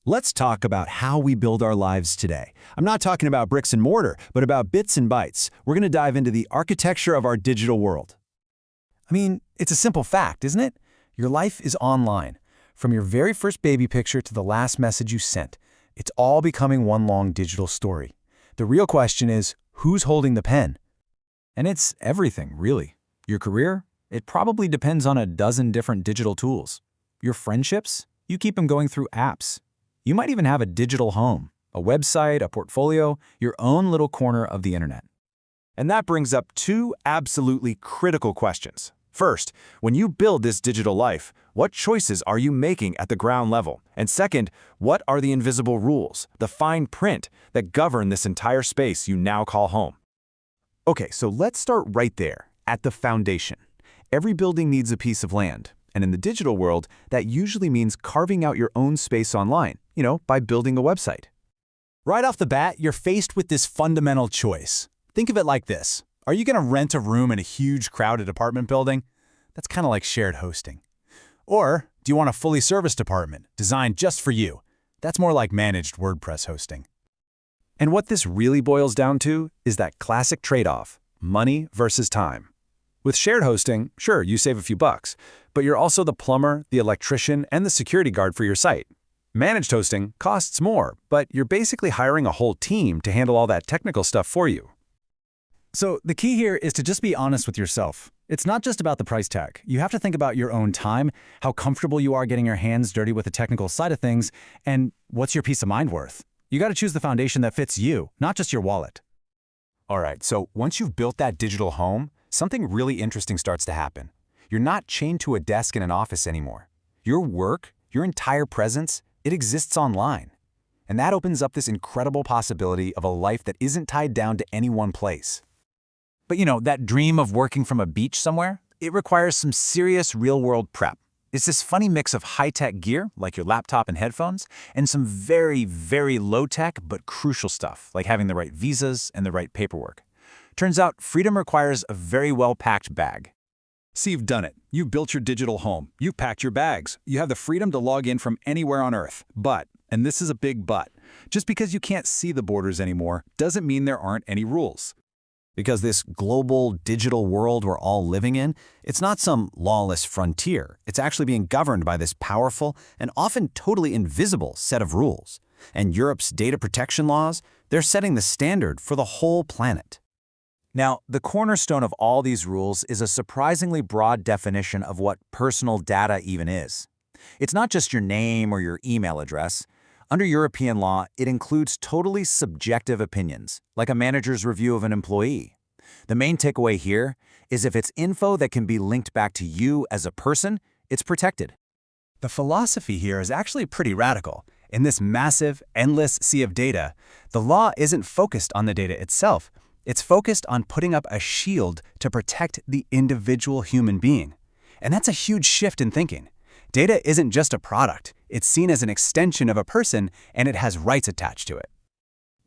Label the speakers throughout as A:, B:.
A: Let's talk about how we build our lives today. I'm not talking about bricks and mortar, but about bits and bytes. We're going to dive into the architecture of our digital world.
B: I mean, it's a simple fact, isn't it? Your life is online. From your very first baby picture to the last message you sent, it's all becoming one long digital story. The real question is, who's holding the pen? And it's everything, really. Your career? It probably depends on a dozen different digital tools. Your friendships? You keep them going through apps. You might even have a digital home, a website, a portfolio, your own little corner of the internet.
C: And that brings up two absolutely critical questions. First, when you build this digital life, what choices are you making at the ground level? And second, what are the invisible rules, the fine print that govern this entire space you now call home? Okay, so let's start right there, at the foundation. Every building needs a piece of land. And in the digital world, that usually means carving out your own space online, by building a website.
B: Right off the bat, you're faced with this fundamental choice. Think of it like this. Are you going to rent a room in a huge, crowded apartment building? That's kind of like shared hosting. Or do you want a fully serviced apartment, designed just for you? That's more like managed WordPress hosting.
C: And what this really boils down to is that classic trade-off, money versus time. With shared hosting, sure, you save a few bucks, but you're also the plumber, the electrician, and the security guard for your site. Managed hosting costs more, but you're basically hiring a whole team to handle all that technical stuff for you.
B: So the key here is to just be honest with yourself. It's not just about the price tag. You have to think about your own time, how comfortable you are getting your hands dirty with the technical side of things, and what's your peace of mind worth. You got to choose the foundation that fits you, not just your wallet.
C: All right, so once you've built that digital home, something really interesting starts to happen. You're not chained to a desk in an office anymore. Your work, your entire presence, it exists online. And that opens up this incredible possibility of a life that isn't tied down to any one place.
B: But that dream of working from a beach somewhere, it requires some serious real-world prep. It's this funny mix of high-tech gear, like your laptop and headphones, and some very, very low-tech but crucial stuff, like having the right visas and the right paperwork. Turns out freedom requires a very well-packed bag.
A: See, you've done it. You've built your digital home. You've packed your bags. You have the freedom to log in from anywhere on Earth. But, and this is a big but, just because you can't see the borders anymore doesn't mean there aren't any rules.
D: Because this global digital world we're all living in, it's not some lawless frontier. It's actually being governed by this powerful and often totally invisible set of rules. And Europe's data protection laws, they're setting the standard for the whole planet.
B: Now, the cornerstone of all these rules is a surprisingly broad definition of what personal data even is. It's not just your name or your email address. Under European law, it includes totally subjective opinions, like a manager's review of an employee. The main takeaway here is if it's info that can be linked back to you as a person, it's protected.
A: The philosophy here is actually pretty radical. In this massive, endless sea of data, the law isn't focused on the data itself. It's focused on putting up a shield to protect the individual human being. And that's a huge shift in thinking. Data isn't just a product. It's seen as an extension of a person, and it has rights attached to it.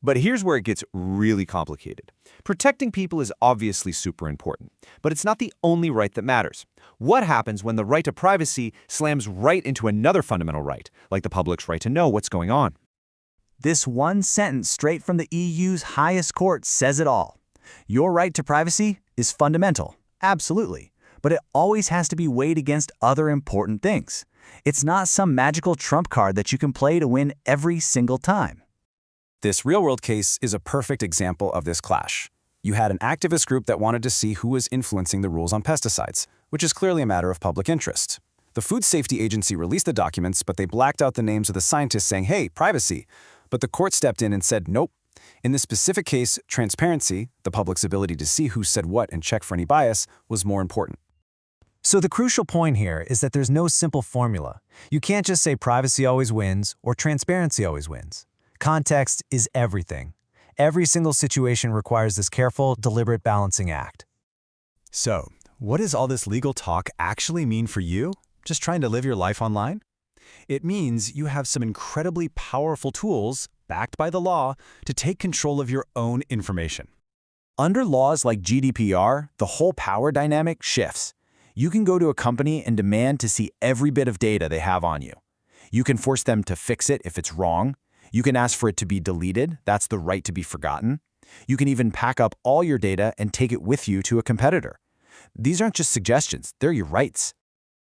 C: But here's where it gets really complicated. Protecting people is obviously super important, but it's not the only right that matters. What happens when the right to privacy slams right into another fundamental right, like the public's right to know what's going on?
B: This one sentence straight from the EU's highest court says it all. Your right to privacy is fundamental, absolutely, but it always has to be weighed against other important things. It's not some magical trump card that you can play to win every single time.
D: This real-world case is a perfect example of this clash. You had an activist group that wanted to see who was influencing the rules on pesticides, which is clearly a matter of public interest. The Food Safety Agency released the documents, but they blacked out the names of the scientists saying, hey, privacy. But the court stepped in and said, nope. In this specific case, transparency, the public's ability to see who said what and check for any bias, was more important.
B: So the crucial point here is that there's no simple formula. You can't just say privacy always wins or transparency always wins. Context is everything. Every single situation requires this careful, deliberate balancing act.
A: So, what does all this legal talk actually mean for you? Just trying to live your life online? It means you have some incredibly powerful tools, backed by the law, to take control of your own information.
B: Under laws like GDPR, the whole power dynamic shifts. You can go to a company and demand to see every bit of data they have on you. You can force them to fix it if it's wrong. You can ask for it to be deleted. That's the right to be forgotten. You can even pack up all your data and take it with you to a competitor. These aren't just suggestions, they're your rights.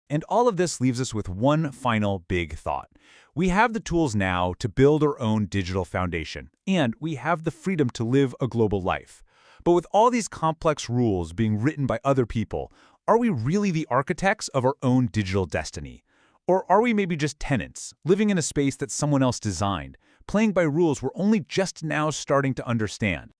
E: And all of this leaves us with one final big thought. We have the tools now to build our own digital foundation, and we have the freedom to live a global life. But with all these complex rules being written by other people, are we really the architects of our own digital destiny? Or are we maybe just tenants, living in a space that someone else designed, playing by rules we're only just now starting to understand?